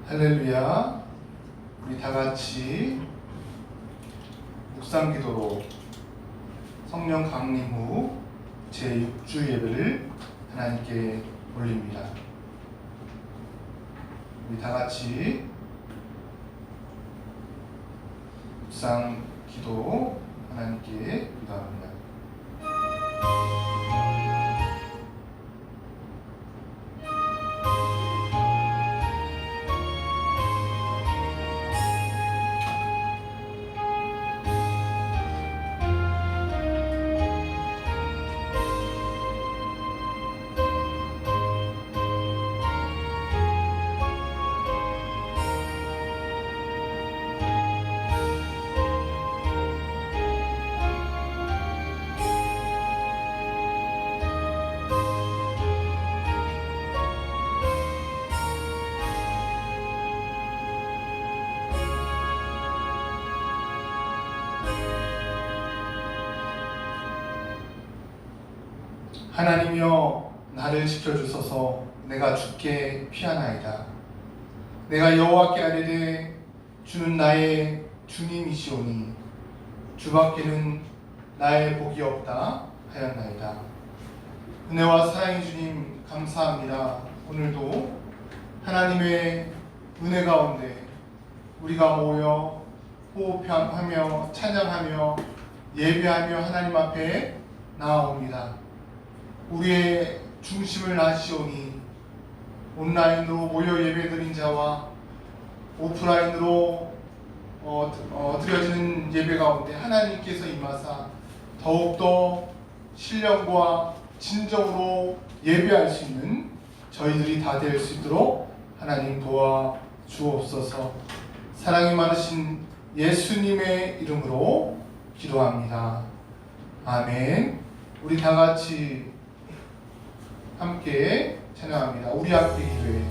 할렐루야. 우리 다 같이 묵상 기도로 성령 강림 후 제6주 예배를 하나님께 올립니다. 우리 다 같이 묵상 기도 하나님께 기도합니다. 하나님이여 나를 지켜주소서. 내가 주께 피하나이다. 내가 여호와께 아뢰되 주는 나의 주님이시오니 주밖에는 나의 복이 없다 하였나이다. 은혜와 사랑의 주님 감사합니다. 오늘도 하나님의 은혜 가운데 우리가 모여 호흡하며 찬양하며 예배하며 하나님 앞에 나아옵니다. 우리의 중심을 아시오니 온라인으로 모여 예배드린 자와 오프라인으로 드려지는 예배 가운데 하나님께서 임하사 더욱더 신령과 진정으로 예배할 수 있는 저희들이 다 될 수 있도록 하나님 도와 주옵소서. 사랑이 많으신 예수님의 이름으로 기도합니다. 아멘. 우리 다 같이 함께 찬양합니다. 우리 앞에 기도해.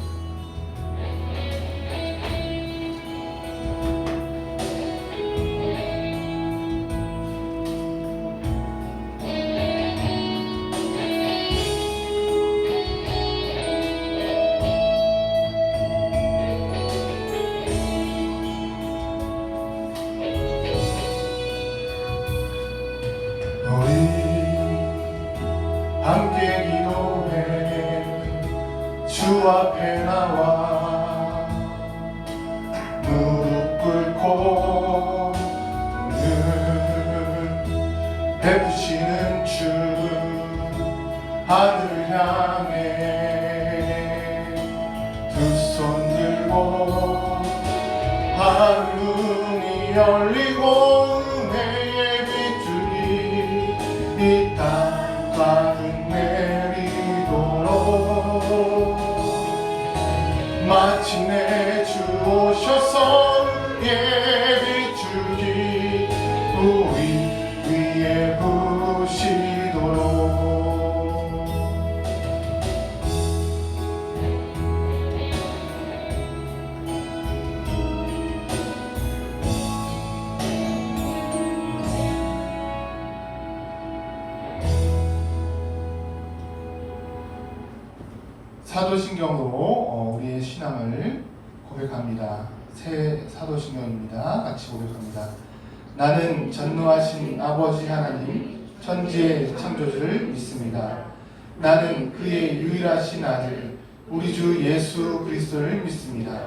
함께 기도해 주 앞에 나와 무릎 꿇고 늘 베푸시는 주 하늘 향해 두 손 들고 하늘문이 열리고 은혜의 빛줄이 이 땅 가득 내리도록 마침내 주 오셔서 예비줄기 우리 위에 부시도록 사도신경으로 우리의 신앙을 고백합니다. 새 사도신경입니다. 같이 고백합니다. 나는 전능하신 아버지 하나님 천지의 창조주를 믿습니다. 나는 그의 유일하신 아들 우리 주 예수 그리스도를 믿습니다.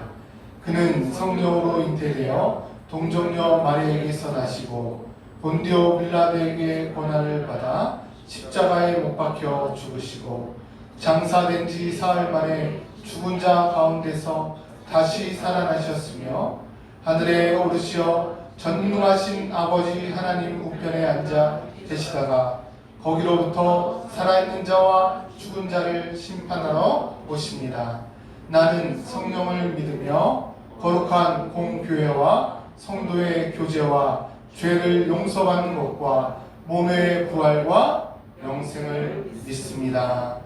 그는 성령으로 잉태되어 동정녀 마리아에게서 나시고 본디오 빌라도에게 고난을 받아 십자가에 못 박혀 죽으시고 장사된 지 사흘 만에 죽은 자 가운데서 다시 살아나셨으며 하늘에 오르시어 전능하신 아버지 하나님 우편에 앉아 계시다가 거기로부터 살아있는 자와 죽은 자를 심판하러 오십니다. 나는 성령을 믿으며 거룩한 공교회와 성도의 교제와 죄를 용서받는 것과 몸의 부활과 영생을 믿습니다.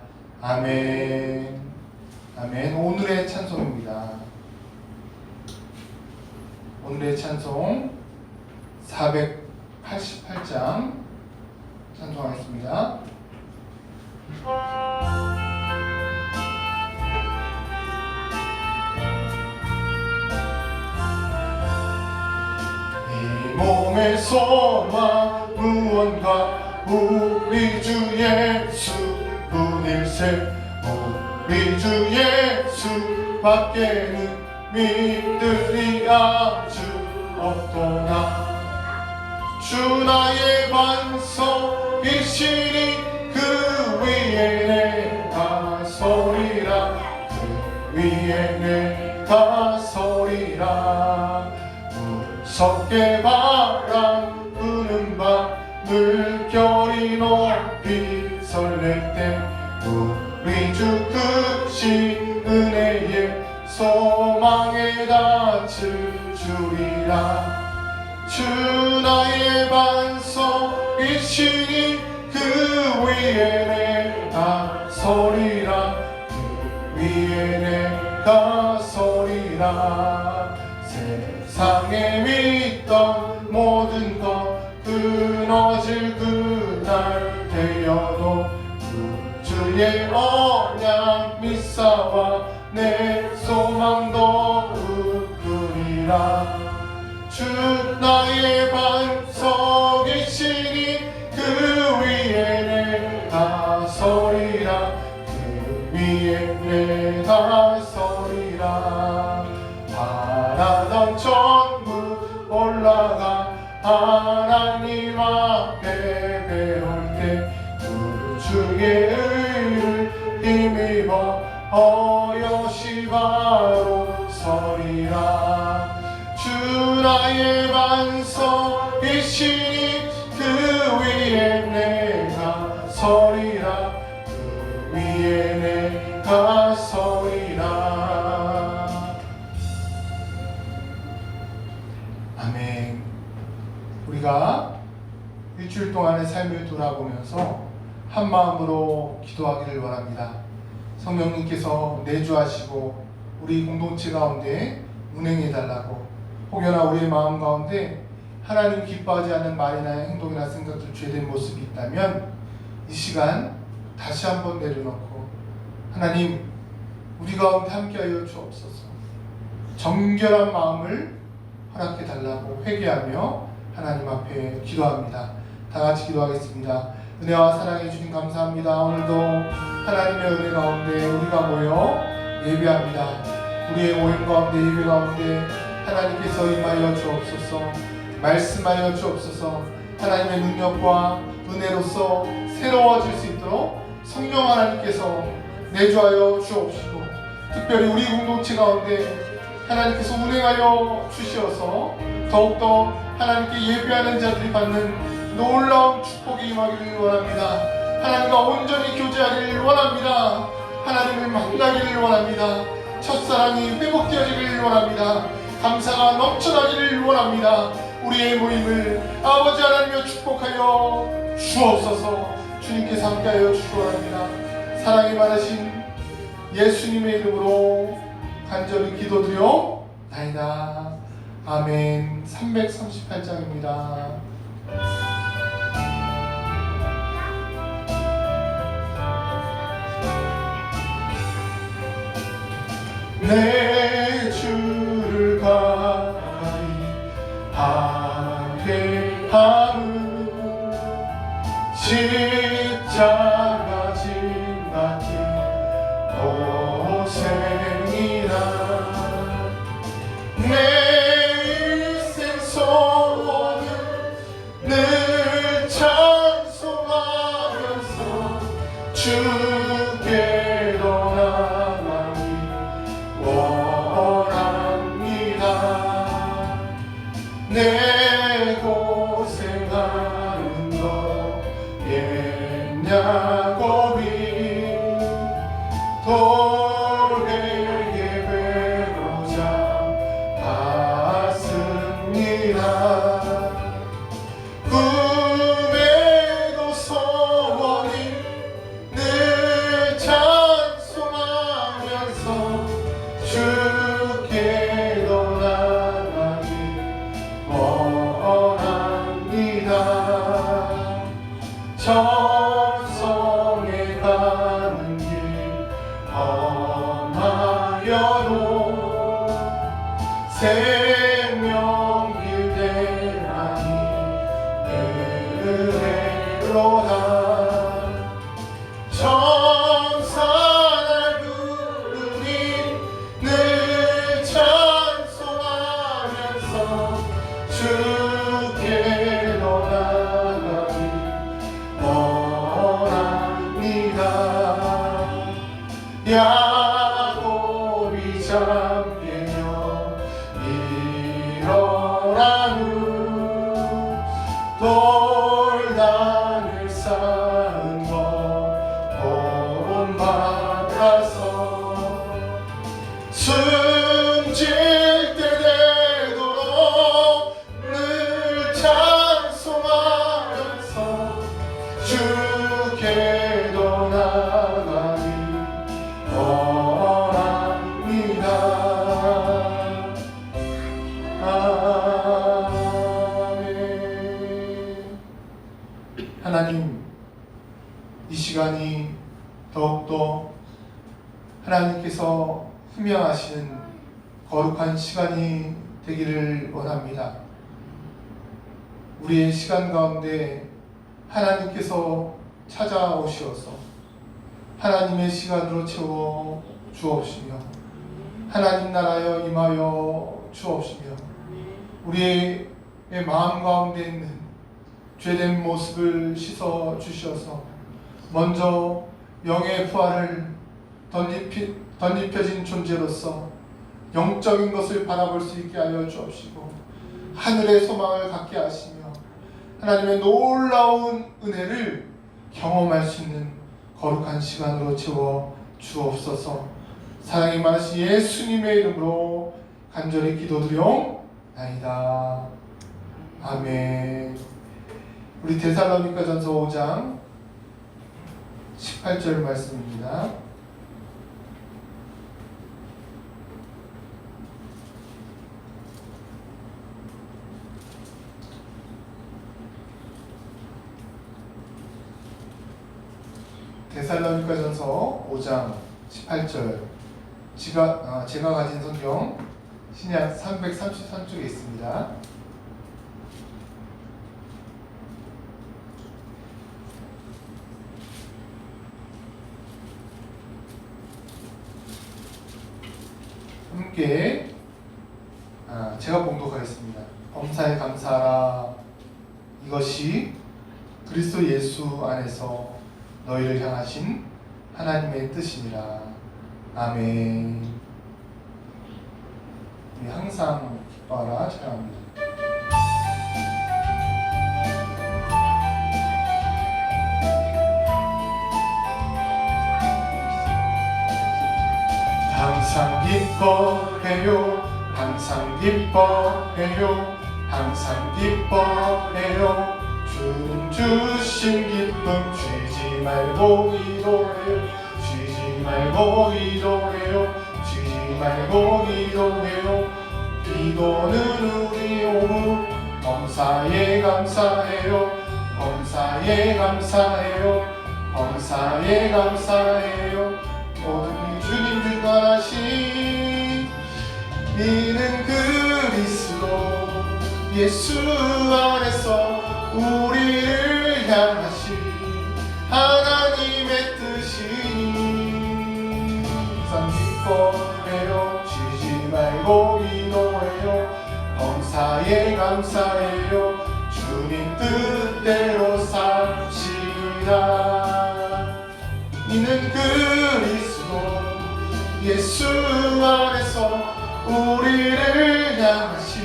아멘. 아멘. 오늘의 찬송입니다. 오늘의 찬송 488장 찬송하겠습니다. 몸의 소망 무언가 우리 주 예수 분일세 우리 주 예수 밖에는 믿음이 아주 없도다. 주 나의 반석이시니 그 위에 내가 서리라 그 위에 내가 서리라. 무섭게 바람 부는 밤 물결이 높이 설렐 때 우리 주 크신 은혜에 소망에 닿을 줄이라. 주 나의 반석이시니 그 위에 내가 서리라 그 위에 내가 서리라. 세상에 믿던 모든 것 끊어질 그날 되어도 주의 언약 믿사와 내 소망도 굳으리라. 주 나의 반석이시니 그 위에 내가 서리라 그 위에 내가 서리라. 바라던 천국 올라가 하나님 앞에 배울 때 주의 의를 힘입어 어여시 바로 서리라. 주 나의 반석이시니 그 위에 내가 서리라 그 위에 내가 서리라. 아멘. 우리가 일주일 동안의 삶을 돌아보면서 한 마음으로 기도하기를 원합니다. 성령님께서 내주하시고 우리 공동체 가운데 운행해달라고, 혹여나 우리의 마음 가운데 하나님 기뻐하지 않는 말이나 행동이나 생각들 죄된 모습이 있다면 이 시간 다시 한번 내려놓고 하나님 우리 가운데 함께하여 주옵소서. 정결한 마음을 허락해달라고 회개하며 하나님 앞에 기도합니다. 다 같이 기도하겠습니다. 은혜와 사랑해 주님 감사합니다. 오늘도 하나님의 은혜 가운데 우리가 모여 예배합니다. 우리의 모임 가운데 예배 가운데 하나님께서 임하여 주옵소서. 말씀하여 주옵소서. 하나님의 능력과 은혜로서 새로워질 수 있도록 성령 하나님께서 내주하여 주옵시고, 특별히 우리 공동체 가운데 하나님께서 운행하여 주시어서 더욱더 하나님께 예배하는 자들이 받는 놀라운 축복이 임하기를 원합니다. 하나님과 온전히 교제하기를 원합니다. 하나님을 만나기를 원합니다. 첫사랑이 회복되어지기를 원합니다. 감사가 넘쳐나기를 원합니다. 우리의 모임을 아버지 하나님여 축복하여 주옵소서. 주님께서 함께하여 주시기 원합니다. 사랑이 많으신 예수님의 이름으로 간절히 기도드려나이다. 아멘. 338장입니다. 내 주를 가까이 하게 함은 십자가 짐 같은 고생이라. 내 일생 소원은 늘 찬송하면서 주께로 나가기 원합니다. 내 고생하는 것 옛 야곱이 돌에게 베고자 갔습니다. 꿈에도 소원이 늘 찬송하면서 주께로 나가기 원합니다. 천성에 가는 길 험하여도 생명길 대하니 부르로다 천사 날 부르니 늘 찬송하면서 주께로 나가기 원합니다. 야곱이 잠기며 일어나는 돌단을 쌓은 것 본받아서 숨질 때 되도록 늘 찬송하면서 주께로 나가기 원합니다. 하나님, 이 시간이 더욱더 하나님께서 흠양하시는 거룩한 시간이 되기를 원합니다. 우리의 시간 가운데 하나님께서 찾아오시어서 하나님의 시간으로 채워 주옵시며 하나님 나라여 임하여 주옵시며 우리의 마음 가운데 있는 죄된 모습을 씻어 주셔서 먼저 영의 부활을 덧입혀진 존재로서 영적인 것을 바라볼 수 있게 하여 주옵시고 하늘의 소망을 갖게 하시며 하나님의 놀라운 은혜를 경험할 수 있는 거룩한 시간으로 채워 주옵소서. 사랑이 많으신 예수님의 이름으로 간절히 기도드리옵나이다. 아멘. 우리 데살로니가전서 5장 18절 말씀입니다. 데살로니가전서 5장 18절 제가 가진 성경 신약 333쪽에 있습니다. 함께 제가 봉독하겠습니다. 범사에 감사하라. 이것이 그리스도 예수 안에서 너희를 향하신 하나님의 뜻이니라. 아멘. 우리 항상 기뻐하라 찬양합니다. 항상 기뻐해요. 항상 기뻐해요. 항상 기뻐해요. 주님 주신 기쁨 쉬지 말고 기도해요. 쉬지 말고 기도해요. 쉬지 말고 기도해요. 기도는 우리 오후 범사에 감사해요. 범사에 감사해요. 범사에 감사해요. 모든 주님 주관하신 이는 그리스도 예수 안에서 우리를 향하신 하나님의 뜻이니 항상 기뻐해요. 쉬지 말고 기도해요. 범사에 감사해요. 주님 뜻대로 삽시다. 이는 그리스도 예수 안에서 우리를 향하신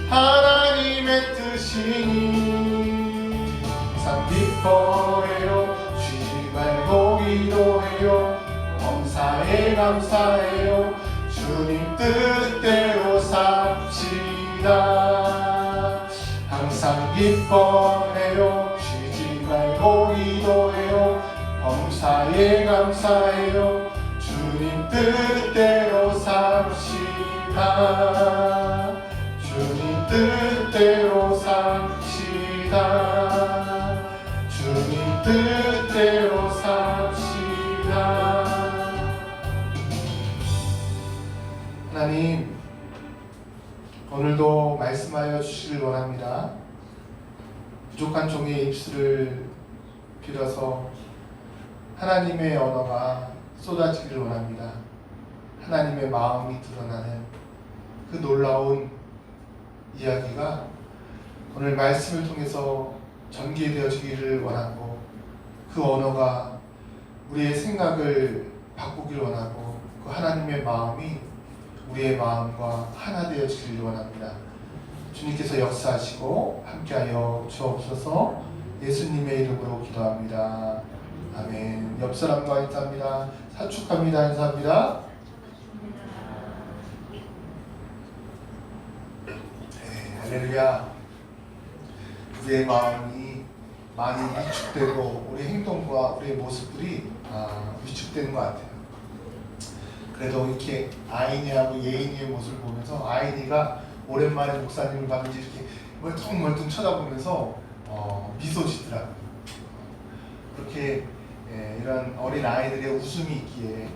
하나님의 뜻이니 항상 기뻐해요. 쉬지 말고 기도해요. 범사에 감사해요. 주님 뜻대로 삽시다. 항상 기뻐해요. 쉬지 말고 기도해요. 범사에 감사해요. 주님 뜻대로 삽시다. 주님 뜻대로 삽시다. 주님 뜻대로 삽시다. 하나님, 오늘도 말씀하여 주시길 원합니다. 부족한 종의 입술을 빌어서 하나님의 언어가 쏟아지기를 원합니다. 하나님의 마음이 드러나는 그 놀라운 이야기가 오늘 말씀을 통해서 전개되어지기를 원하고, 그 언어가 우리의 생각을 바꾸기를 원하고, 그 하나님의 마음이 우리의 마음과 하나 되어지기를 원합니다. 주님께서 역사하시고 함께하여 주옵소서. 예수님의 이름으로 기도합니다. 아멘. 옆 사람과 인사합니다. 사축합니다. 인사합니다. 네, 할렐루야. 우리의 마음이 많이 위축되고 우리 행동과 우리의 모습들이 위축되는 것 같아요. 그래도 이렇게 아이니하고 예인이의 모습을 보면서, 아이니가 오랜만에 목사님을 봤는지 이렇게 멀뚱멀뚱 쳐다보면서 미소 짓더라고요. 그렇게 이런 어린 아이들의 웃음이 있기에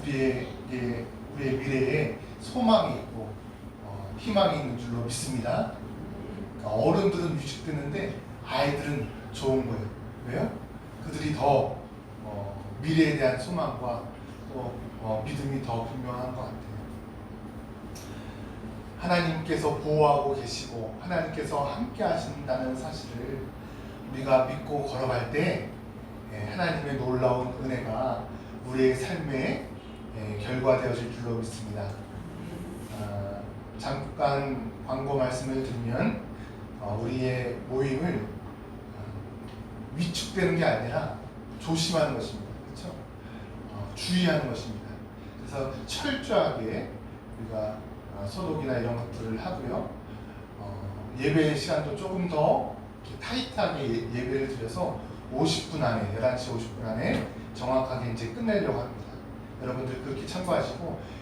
우리의 미래에 소망이 있고 희망이 있는 줄로 믿습니다. 그러니까 어른들은 위축되는데 아이들은 좋은 거예요. 왜요? 그들이 더 미래에 대한 소망과 또 믿음이 더 분명한 것 같아요. 하나님께서 보호하고 계시고 하나님께서 함께 하신다는 사실을 우리가 믿고 걸어갈 때 하나님의 놀라운 은혜가 우리의 삶에 결과되어질 줄로 믿습니다. 잠깐 광고 말씀을 드리면, 우리의 모임을 위축되는 게 아니라 조심하는 것입니다. 그렇죠? 주의하는 것입니다. 그래서 철저하게 우리가 소독이나 이런 것들을 하고요. 예배 시간도 조금 더 타이트하게 예배를 드려서 50분 안에, 11시 50분 안에 정확하게 이제 끝내려고 합니다. 여러분들 그렇게 참고하시고,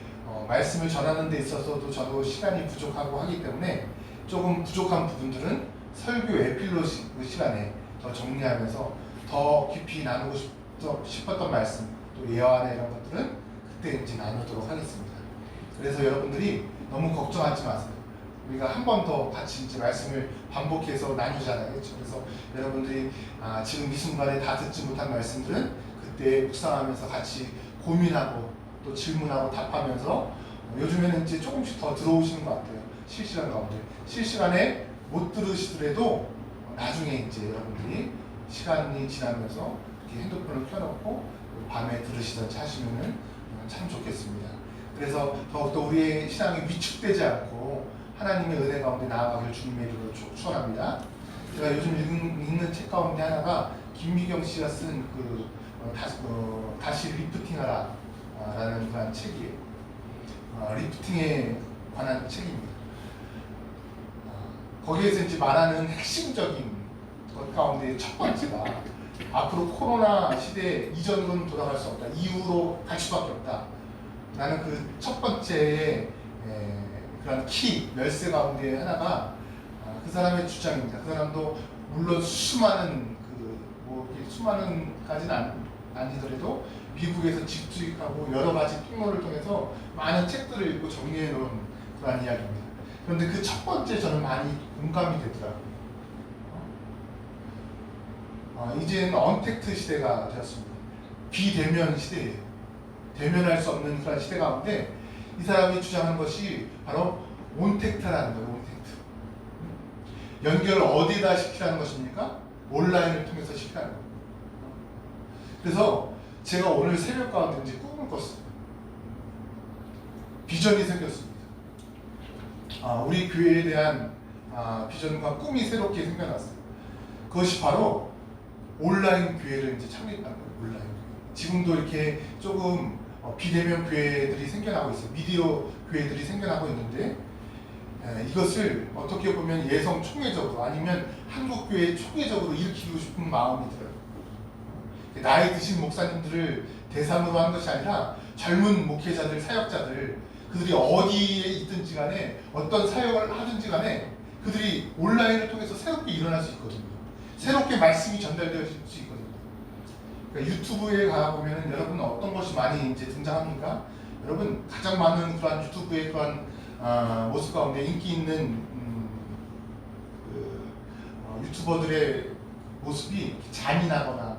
말씀을 전하는 데 있어서도 저도 시간이 부족하고 하기 때문에 조금 부족한 부분들은 설교 에필로그 시간에 더 정리하면서 더 깊이 나누고 싶었던 말씀, 또 예화나 이런 것들은 그때 이제 나누도록 하겠습니다. 그래서 여러분들이 너무 걱정하지 마세요. 우리가 한 번 더 같이 이제 말씀을 반복해서 나누잖아요. 그렇죠? 그래서 여러분들이 지금 이 순간에 다 듣지 못한 말씀들은 그때 묵상하면서 같이 고민하고 또 질문하고 답하면서, 요즘에는 이제 조금씩 더 들어오시는 것 같아요. 실시간 가운데. 실시간에 못 들으시더라도 나중에 이제 여러분들이 시간이 지나면서 이렇게 핸드폰을 켜놓고 밤에 들으시든지 하시면은 참 좋겠습니다. 그래서 더욱더 우리의 신앙이 위축되지 않고 하나님의 은혜 가운데 나아가길 주님의 이름으로 축원합니다. 제가 요즘 읽는 책 가운데 하나가 김미경 씨가 쓴 다시 리프팅하라 라는 그런 책이에요. 리프팅에 관한 책입니다. 거기에서 이제 말하는 핵심적인 것 가운데 첫 번째가, 앞으로 코로나 시대 이전으로는 돌아갈 수 없다, 이후로 갈 수밖에 없다 라는 그 첫 번째의 그런 열쇠 가운데 하나가 그 사람의 주장입니다. 그 사람도 물론 수많은 수많은까지는 아니더라도 미국에서 직수익하고 여러 가지 통로를 통해서 많은 책들을 읽고 정리해 놓은 그런 이야기입니다. 그런데 그 첫 번째 저는 많이 공감이 되더라고요. 이제는 언택트 시대가 되었습니다. 비대면 시대예요. 대면할 수 없는 그런 시대 가운데 이 사람이 주장하는 것이 바로 온택트라는 거예요. 온택트. 연결을 어디다 시키라는 것입니까? 온라인을 통해서 시키라는 거예요. 그래서 제가 오늘 새벽 가운데 이제 꿈을 꿨어요. 비전이 생겼습니다. 우리 교회에 대한 비전과 꿈이 새롭게 생겨났어요. 그것이 바로 온라인 교회를 이제 창립한 거예요. 온라인 교회. 지금도 이렇게 조금 비대면 교회들이 생겨나고 있어요. 미디어 교회들이 생겨나고 있는데, 이것을 어떻게 보면 예성 총회적으로 아니면 한국 교회 총회적으로 일으키고 싶은 마음이 들어요. 나이 드신 목사님들을 대상으로 한 것이 아니라 젊은 목회자들, 사역자들, 그들이 어디에 있든지 간에 어떤 사역을 하든지 간에 그들이 온라인을 통해서 새롭게 일어날 수 있거든요. 새롭게 말씀이 전달될 수 있거든요. 그러니까 유튜브에 가보면 여러분 어떤 것이 많이 이제 등장합니까? 여러분 가장 많은 그런 유튜브의 그런 모습 가운데 인기 있는 유튜버들의 모습이 잔인하거나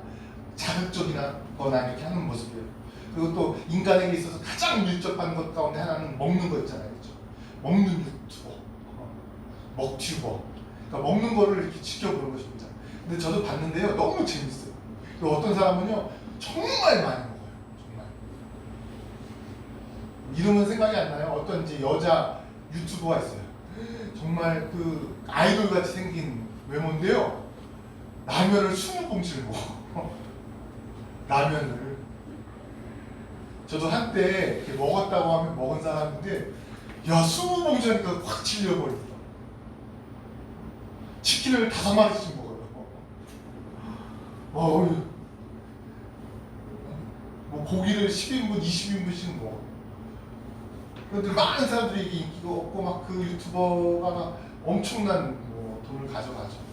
자극적이거나 이렇게 하는 모습이에요. 그리고 또 인간에게 있어서 가장 밀접한 것 가운데 하나는 먹는 거 있잖아요. 그렇죠? 먹는 유튜버, 먹튜버. 그러니까 먹는 거를 이렇게 지켜보는 것입니다. 근데 저도 봤는데요. 너무 재밌어요. 그리고 어떤 사람은요. 정말 많이 먹어요. 정말. 이름은 생각이 안 나요. 어떤 이제 여자 유튜버가 있어요. 정말 그 아이돌 같이 생긴 외모인데요. 라면을 20봉지를 먹어. 라면을. 저도 한때 이렇게 먹었다고 하면 먹은 사람인데, 야, 20봉지 하니까 확 질려버리더라. 치킨을 5마리씩 먹어요. 뭐 고기를 10인분, 20인분씩 먹어. 그런데 많은 사람들이 이게 인기가 없고 막 그 유튜버가 막 엄청난 뭐 돈을 가져가죠.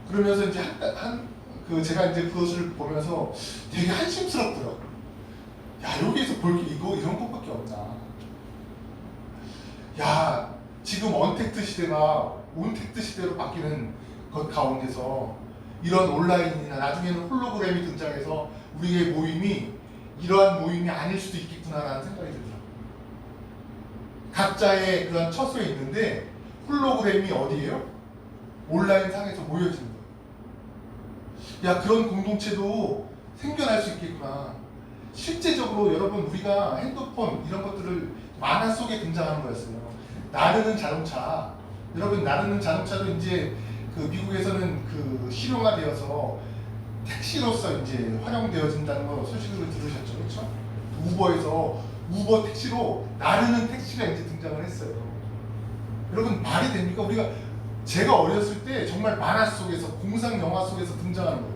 그러면서 이제 제가 이제 그것을 보면서 되게 한심스럽더라고요. 야, 여기에서 볼 게 이런 것밖에 없나. 야, 지금 언택트 시대가 온택트 시대로 바뀌는 것 가운데서 이런 온라인이나 나중에는 홀로그램이 등장해서 우리의 모임이 이러한 모임이 아닐 수도 있겠구나라는 생각이 들더라고요. 각자의 그런 처소에 있는데 홀로그램이 어디예요? 온라인 상에서 모여지는 거예요. 야, 그런 공동체도 생겨날 수 있겠구나. 실제적으로 여러분, 우리가 핸드폰 이런 것들을 만화 속에 등장하는 거였어요. 나르는 자동차. 여러분, 나르는 자동차도 이제 그 미국에서는 그 실용화되어서 택시로서 이제 활용되어진다는 거 소식을 들으셨죠, 그렇죠? 우버에서 우버 택시로 나르는 택시가 이제 등장을 했어요. 여러분, 말이 됩니까? 제가 어렸을 때 정말 만화 속에서, 공상 영화 속에서 등장하는 거예요.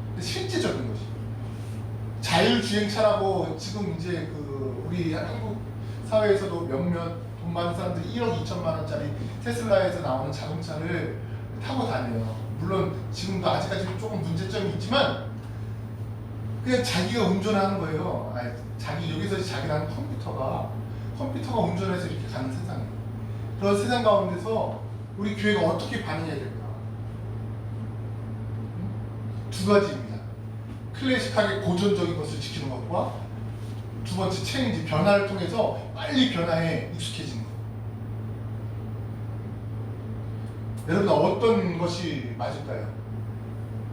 근데 실제적인 것이 자율주행차라고 지금 이제 그 우리 한국 사회에서도 몇몇 돈 많은 사람들이 1억 2천만 원짜리 테슬라에서 나오는 자동차를 타고 다녀요. 물론 지금도 아직까지 조금 문제점이 있지만 그냥 자기가 운전하는 거예요. 여기서 자기라는 컴퓨터가 운전해서 이렇게 가는 세상이에요. 그런 세상 가운데서 우리 교회가 어떻게 반응해야 될까? 두 가지입니다. 클래식하게 고전적인 것을 지키는 것과 두 번째 체인지, 변화를 통해서 빨리 변화에 익숙해지는 것. 여러분, 어떤 것이 맞을까요?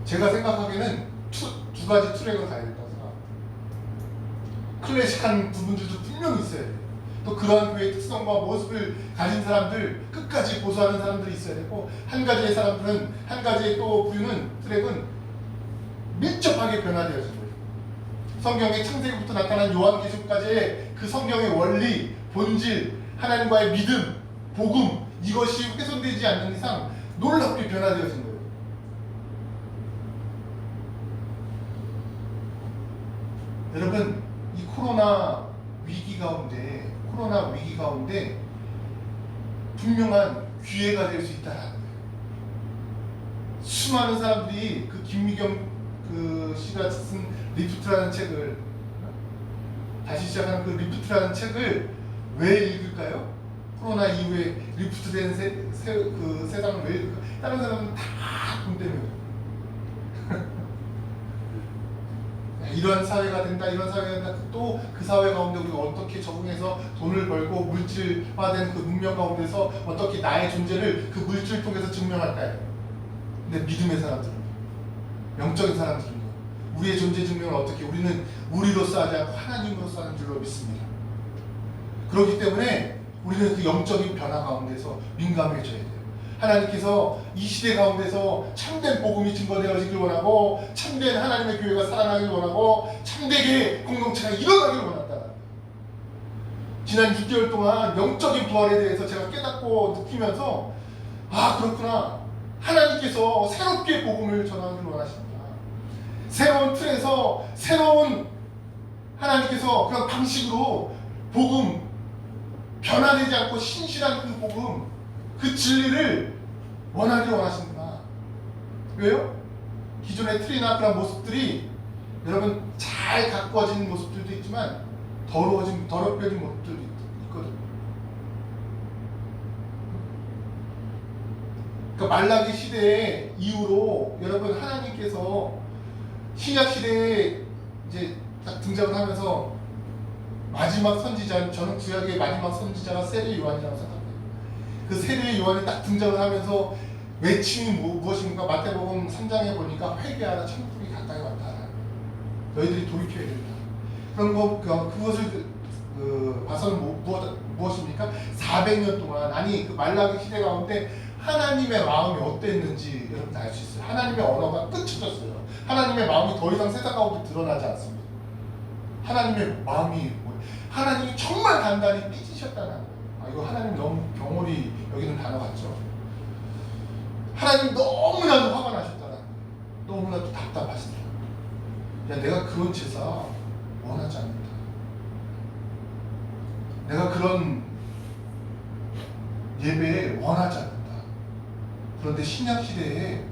제가 생각하기에는 두 가지 트랙으로 가야 된다고 생각합니다. 클래식한 부분들도 분명히 있어야 돼요. 또 그러한 교회의 특성과 모습을 가진 사람들, 끝까지 고수하는 사람들이 있어야 되고, 한 가지의 사람들은, 한 가지의 또 부류는, 트랙은 밀접하게 변화되어진 거예요. 성경의 창세기부터 나타난 요한계시록까지의 그 성경의 원리, 본질, 하나님과의 믿음, 복음, 이것이 훼손되지 않는 이상 놀랍게 변화되어진 거예요. 여러분, 이 코로나 위기 가운데 분명한 기회가 될 수 있다는 거예요. 수많은 사람들이 그 김미경 그 씨가 쓴 리프트라는 책을, 다시 시작하는 그 리프트라는 책을 왜 읽을까요? 코로나 이후에 리프트된 그 세상을 왜 읽을까? 다른 사람은 다 돈 때문에 이런 사회가 된다, 이런 사회가 된다. 또 그 사회 가운데 우리가 어떻게 적응해서 돈을 벌고 물질화된 그 문명 가운데서 어떻게 나의 존재를 그 물질을 통해서 증명할까요? 근데 믿음의 사람들은, 영적인 사람들은 우리의 존재 증명을 어떻게, 우리는 우리로서 하지 않고 하나님으로서 하는 줄로 믿습니다. 그렇기 때문에 우리는 그 영적인 변화 가운데서 민감해져야 돼요. 하나님께서 이 시대 가운데서 참된 복음이 증거되어지길 원하고, 참된 하나님의 교회가 살아나길 원하고, 참되게 공동체가 일어나길 원한다. 지난 6개월 동안 영적인 부활에 대해서 제가 깨닫고 느끼면서, 아, 그렇구나. 하나님께서 새롭게 복음을 전하길 원하십니다. 새로운 틀에서 새로운 하나님께서 그런 방식으로 복음, 변화되지 않고 신실한 그 복음, 그 진리를 원하길 원하십니다. 왜요? 기존의 틀이나 그런 모습들이 여러분 잘 가꾸어진 모습들도 있지만 더럽혀진 모습들도 있거든요. 그러니까 말라기 시대 이후로 여러분 하나님께서 신약 시대에 이제 딱 등장을 하면서 마지막 선지자, 저는 구약의 마지막 선지자가 세례 요한이라고 생각해요. 그 세례 요한이 딱 등장을 하면서 외침이 무엇입니까? 마태복음 3장에 보니까 회개하라, 천국이 가까이 왔다. 너희들이 돌이켜야 된다. 그런 거 그것을 봐서는 무엇입니까? 400년 동안, 아니 그 말라기 시대 가운데 하나님의 마음이 어땠는지 여러분 알 수 있어요. 하나님의 언어가 끝쳐졌어요. 하나님의 마음이 더 이상 세상 가운데 드러나지 않습니다. 하나님의 마음이 뭐예요? 하나님이 정말 단단히 삐지셨다는 거예요. 아, 이거 하나님 너무 경홀히 여기는 단어 같죠? 하나님 너무나도 화가 나셨다는 거예요. 너무나도 답답하시더라. 야, 내가 그런 제사 원하지 않는다. 내가 그런 예배 원하지 않는다. 그런데 신약 시대에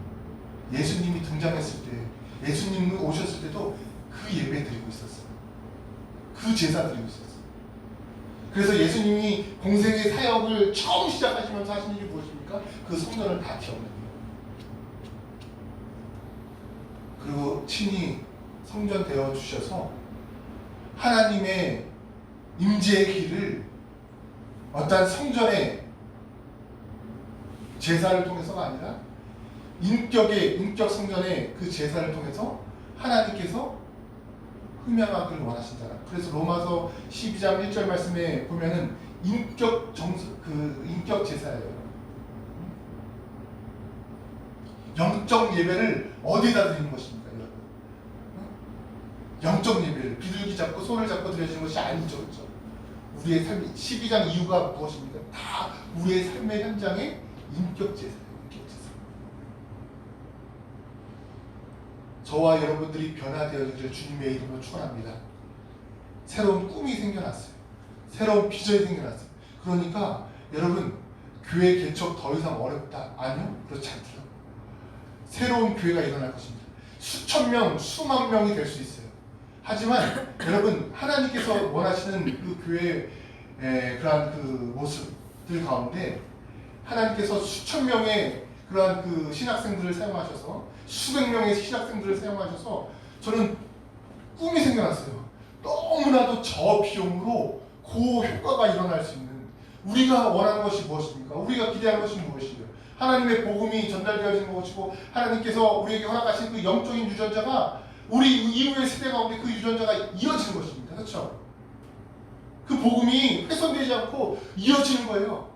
예수님이 등장했을 때, 예수님이 오셨을 때도 그 예배 드리고 있었어요. 그 제사 드리고 있었어요. 그래서 예수님이 공생의 사역을 처음 시작하시면서 하신 일이 무엇입니까? 그 성전을 다 태우는 거예요. 그리고 친히 성전 되어 주셔서 하나님의 임재의 길을 어떤 성전의 제사를 통해서가 아니라 인격 성전의 그 제사를 통해서 하나님께서 흠양하기를 원하신다. 그래서 로마서 12장 1절 말씀에 보면은 인격 제사예요. 영적 예배를 어디다 드리는 것입니까, 여러분? 영적 예배를 비둘기 잡고 손을 잡고 드려지는 것이 아니죠, 그렇죠? 우리의 삶, 12장 이유가 무엇입니까? 다 우리의 삶의 현장에 인격 제사예요, 인격 제사. 저와 여러분들이 변화되어지기를 주님의 이름으로 축원합니다. 새로운 꿈이 생겨났어요. 새로운 비전이 생겨났어요. 그러니까 여러분, 교회 개척 더 이상 어렵다? 아니요, 그렇지 않더라고요. 새로운 교회가 일어날 것입니다. 수천 명, 수만 명이 될 수 있어요. 하지만 여러분, 하나님께서 원하시는 그 교회의 그러한 그 모습들 가운데 하나님께서 수천 명의 그러한 그 신학생들을 사용하셔서, 수백 명의 신학생들을 사용하셔서 저는 꿈이 생겨났어요. 너무나도 저비용으로 고효과가 일어날 수 있는, 우리가 원하는 것이 무엇입니까? 우리가 기대하는 것이 무엇이에요? 하나님의 복음이 전달되어지는 것이고, 하나님께서 우리에게 허락하신 그 영적인 유전자가 우리 이후의 세대 가운데 그 유전자가 이어지는 것입니다. 그렇죠? 그 복음이 훼손되지 않고 이어지는 거예요.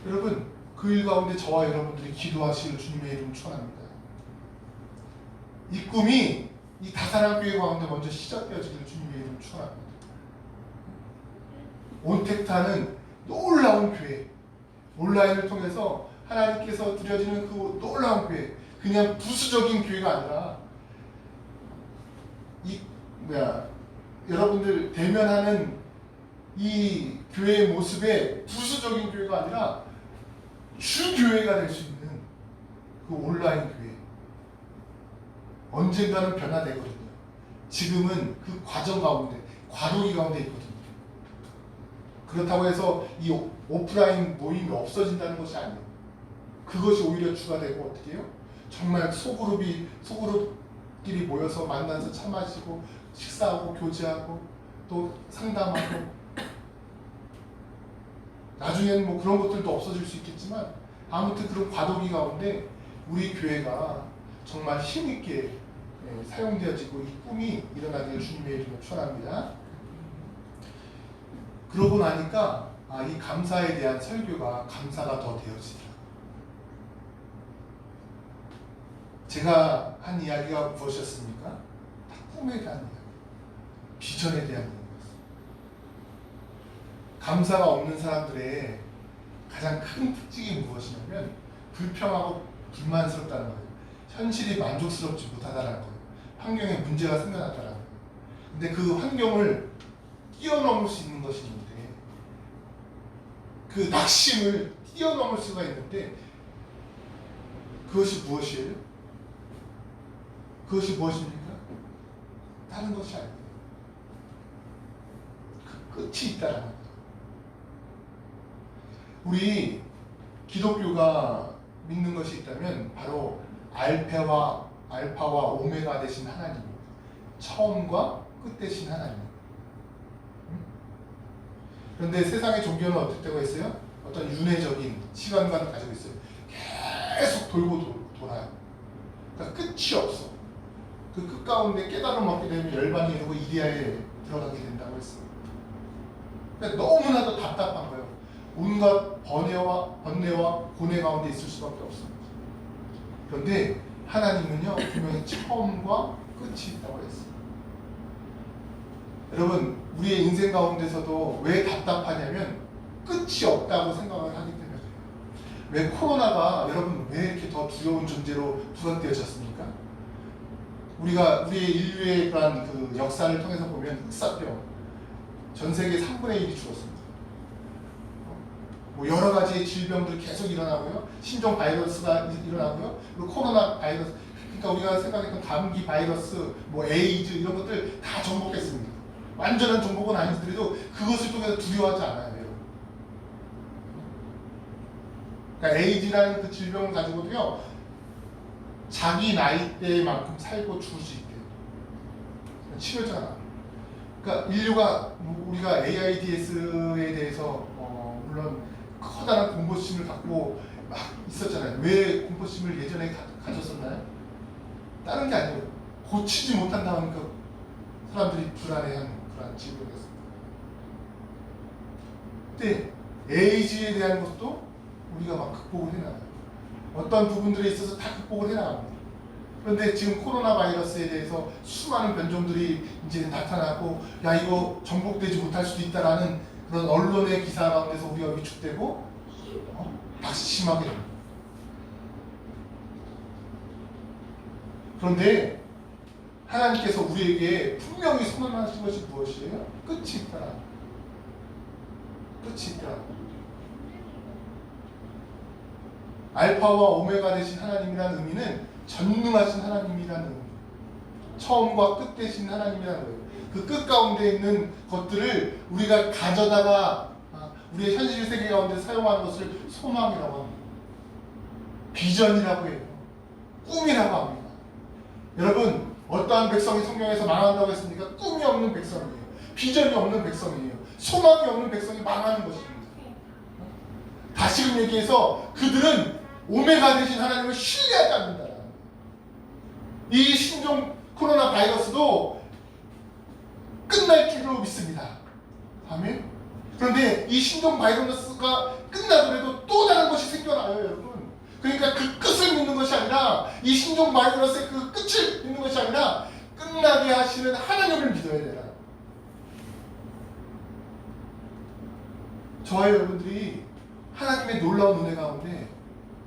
여러분, 그 일 가운데 저와 여러분들이 기도하시길 주님의 이름으로 축원합니다. 이 꿈이 이 다산한 교회 가운데 먼저 시작되어지길 주님의 이름으로 축원합니다. 온택타는 놀라운 교회, 온라인을 통해서 하나님께서 드려지는 그 놀라운 교회, 그냥 부수적인 교회가 아니라 여러분들 대면하는 이 교회의 모습에 부수적인 교회가 아니라 주 교회가 될 수 있는 그 온라인 교회, 언젠가는 변화되거든요. 지금은 그 과정 가운데, 과도기 가운데 있거든요. 그렇다고 해서 이 오프라인 모임이 없어진다는 것이 아니에요. 그것이 오히려 추가되고, 어떻게 해요? 정말 소그룹끼리 모여서 만나서 차 마시고 식사하고 교제하고 또 상담하고, 나중에는 뭐 그런 것들도 없어질 수 있겠지만 아무튼 그런 과도기 가운데 우리 교회가 정말 힘있게 사용되어지고 이 꿈이 일어나기를 주님의 이름으로 축원합니다. 그러고 나니까 이 감사에 대한 설교가 감사가 더 되어지더라고요. 제가 한 이야기가 무엇이었습니까? 다 꿈에 대한 이야기, 비전에 대한 이야기였어요. 감사가 없는 사람들의 가장 큰 특징이 무엇이냐면 불평하고 불만스럽다는 거예요. 현실이 만족스럽지 못하다는 거예요. 환경에 문제가 생겨났다는 거예요. 근데 그 환경을 뛰어넘을 수 있는 것이 있는데, 그 낙심을 뛰어넘을 수가 있는데, 그것이 무엇이에요? 그것이 무엇입니까? 다른 것이 아니에요. 그 끝이 있다는 겁니다. 우리 기독교가 믿는 것이 있다면 바로 알파와 오메가 되신 하나님, 처음과 끝 되신 하나님. 그런데 세상의 종교는 어떨 때가 있어요? 어떤 윤회적인 시간관을 가지고 있어요. 계속 돌고 돌아요. 그러니까 끝이 없어. 그 끝 가운데 깨달음 얻게 되면 열반이 이루고 이데아에 들어가게 된다고 했어요. 그러니까 너무나도 답답한 거예요. 온갖 번뇌와 고뇌 가운데 있을 수밖에 없습니다. 그런데 하나님은요, 분명히 처음과 끝이 있다고 했어요. 여러분, 우리의 인생 가운데서도 왜 답답하냐면 끝이 없다고 생각을 하기 때문에. 왜 코로나가 여러분 왜 이렇게 더 두려운 존재로 부각되어졌습니까? 우리의 인류의 그런 그 역사를 통해서 보면 흑사병, 전 세계 3분의 1이 죽었습니다. 뭐 여러 가지 질병들 계속 일어나고요, 신종 바이러스가 일어나고요, 그리고 코로나 바이러스, 그러니까 우리가 생각했던 감기 바이러스, 뭐 에이즈 이런 것들 다 정복했습니다. 완전한 정복은 아니더라도 그것을 통해서 두려워하지 않아요. 그러니까 에이즈라는 그 질병을 가지고도요, 자기 나이대만큼 살고 죽을 수 있대요. 치료제가 나와요. 그러니까 인류가, 우리가 AIDS에 대해서 물론 커다란 공포심을 갖고 막 있었잖아요. 왜 공포심을 예전에 가졌었나요? 다른 게 아니에요. 고치지 못한다는 그 사람들이 불안해하는 그런 질병이었습니다. 근데 에이즈에 대한 것도 우리가 막 극복을 해나가요. 어떤 부분들에 있어서 다 극복을 해나갑니다. 그런데 지금 코로나 바이러스에 대해서 수많은 변종들이 이제 나타나고, 야, 이거 정복되지 못할 수도 있다라는 그런 언론의 기사 가운데서 우리가 위축되고 낙심하게 됩니다. 그런데 하나님께서 우리에게 분명히 선언하신 것이 무엇이에요? 끝이 있다. 끝이 있다. 알파와 오메가 되신 하나님이라는 의미는 전능하신 하나님이라는 의미, 처음과 끝 되신 하나님이라는 거예요. 그 끝 가운데 있는 것들을 우리가 가져다가 우리의 현실 세계 가운데 사용하는 것을 소망이라고 합니다. 비전이라고 해요. 꿈이라고 합니다. 여러분, 어떠한 백성이 성경에서 망한다고 했습니까? 꿈이 없는 백성이에요. 비전이 없는 백성이에요. 소망이 없는 백성이 망하는 것입니다. 다시금 얘기해서 그들은 오메가 되신 하나님을 신뢰하지 않는다. 이 신종 코로나 바이러스도 끝날 줄로 믿습니다. 아멘. 그런데 이 신종 바이러스가 끝나더라도 또 다른 것이 생겨나요, 여러분. 그러니까 그 끝을 믿는 것이 아니라, 이 신종 바이러스의 그 끝을 믿는 것이 아니라 끝나게 하시는 하나님을 믿어야 되나. 저와 여러분들이 하나님의 놀라운 은혜 가운데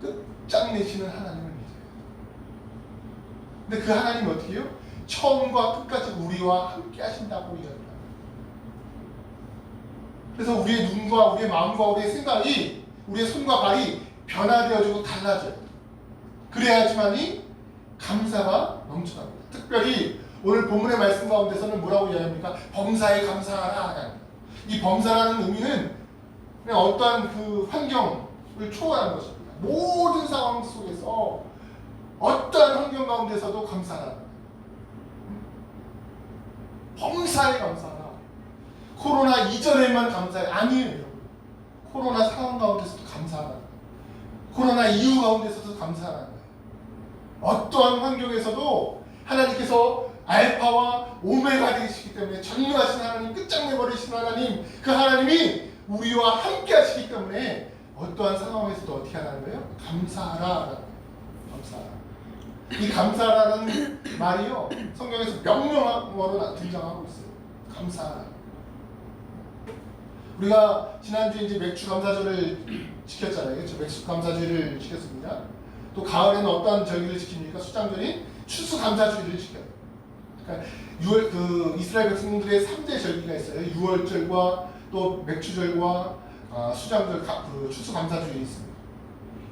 끝장내시는 하나님을 믿어요. 근데 그 하나님이 어떻게 해요? 처음과 끝까지 우리와 함께 하신다고 이야기합니다. 그래서 우리의 눈과 우리의 마음과 우리의 생각이, 우리의 손과 발이 변화되어지고 달라져요. 그래야지만이 감사가 넘쳐납니다. 특별히 오늘 본문의 말씀 가운데서는 뭐라고 이야기합니까? 범사에 감사하라. 이 범사라는 의미는 그냥 어떠한 그 환경을 초월하는 것입니다. 모든 상황 속에서 어떠한 환경 가운데서도 감사하라. 범사에 감사하라. 코로나 이전에만 감사해. 아니에요. 코로나 상황 가운데서도 감사하라. 코로나 이후 가운데서도 감사하라. 어떠한 환경에서도 하나님께서 알파와 오메가 되시기 때문에, 전능하신 하나님, 끝장내버리신 하나님, 그 하나님이 우리와 함께 하시기 때문에 어떠한 상황에서도 어떻게 하라는 거예요? 감사하라. 감사하라. 이 감사라는 말이요, 성경에서 명령어로 등장하고 있어요. 감사하라. 우리가 지난주에 이제 맥주 감사절을 지켰잖아요. 그렇죠? 맥주 감사주일을 지켰습니다. 또 가을에는 어떤 절기를 지킵니까? 수장절인 추수감사주일을 지켜요. 그러니까 이스라엘 백성들의 3대 절기가 있어요. 유월절과 또 맥주절과 수장절, 추수감사주일이 있습니다.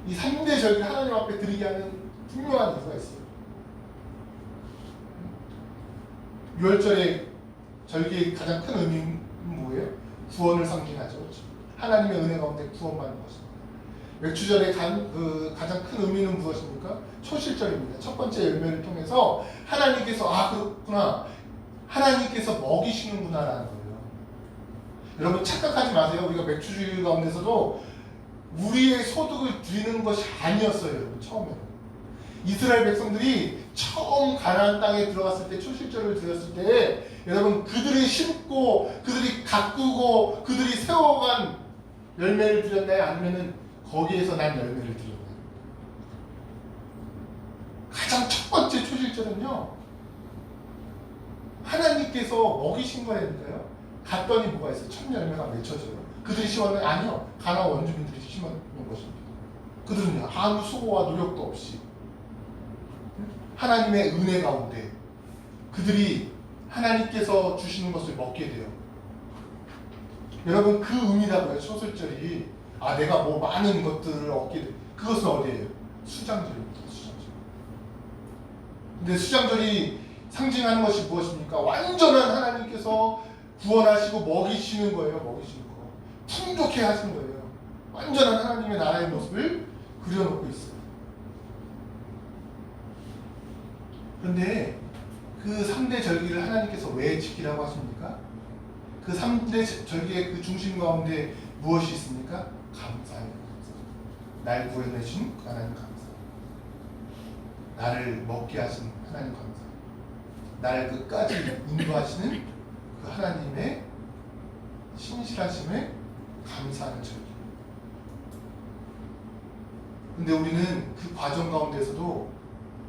이 3대 절기를 하나님 앞에 드리게 하는 분명한 이유가 있어요. 유월절의 절기의 가장 큰 의미는 뭐예요? 구원을 상징하죠. 그렇죠? 하나님의 은혜 가운데 구원받는 것입니다. 맥주절의 가장 큰 의미는 무엇입니까? 초실절입니다. 첫 번째 열매를 통해서 하나님께서 그렇구나, 하나님께서 먹이시는구나라는 거예요. 여러분 착각하지 마세요. 우리가 맥주주의 가운데서도 우리의 소득을 드리는 것이 아니었어요. 여러분 처음에는 이스라엘 백성들이 처음 가나안 땅에 들어갔을 때, 초실절을 드렸을 때, 여러분 그들이 심고 그들이 가꾸고 그들이 세워간 열매를 드렸나요? 아니면은 거기에서 난 열매를 드렸나요? 가장 첫 번째 초실절은요, 하나님께서 먹이신 거라니까요. 갔더니 뭐가 있어요? 첫 열매가 맺혀져요. 그들이 심었나요? 아니요. 가나안 원주민들이 심은 것입니다. 그들은요, 아무 수고와 노력도 없이 하나님의 은혜 가운데 그들이 하나님께서 주시는 것을 먹게 돼요. 여러분 그 의미라고요. 초실절이 내가 뭐 많은 것들을 얻게 돼. 그것은 어디예요? 수장절입니다. 수장절. 근데 수장절이 상징하는 것이 무엇입니까? 완전한 하나님께서 구원하시고 먹이시는 거예요. 먹이시는 거. 풍족해 하시는 거예요. 완전한 하나님의 나라의 모습을 그려놓고 있어요. 그런데 그 3대 절기를 하나님께서 왜 지키라고 하십니까? 그 3대 절기의 그 중심 가운데 무엇이 있습니까? 감사예요. 감사. 날 구해내신 하나님 감사. 나를 먹게 하신 하나님 감사. 나를 끝까지 인도하시는 그 하나님의 신실하심에 감사하는 절기. 근데 우리는 그 과정 가운데서도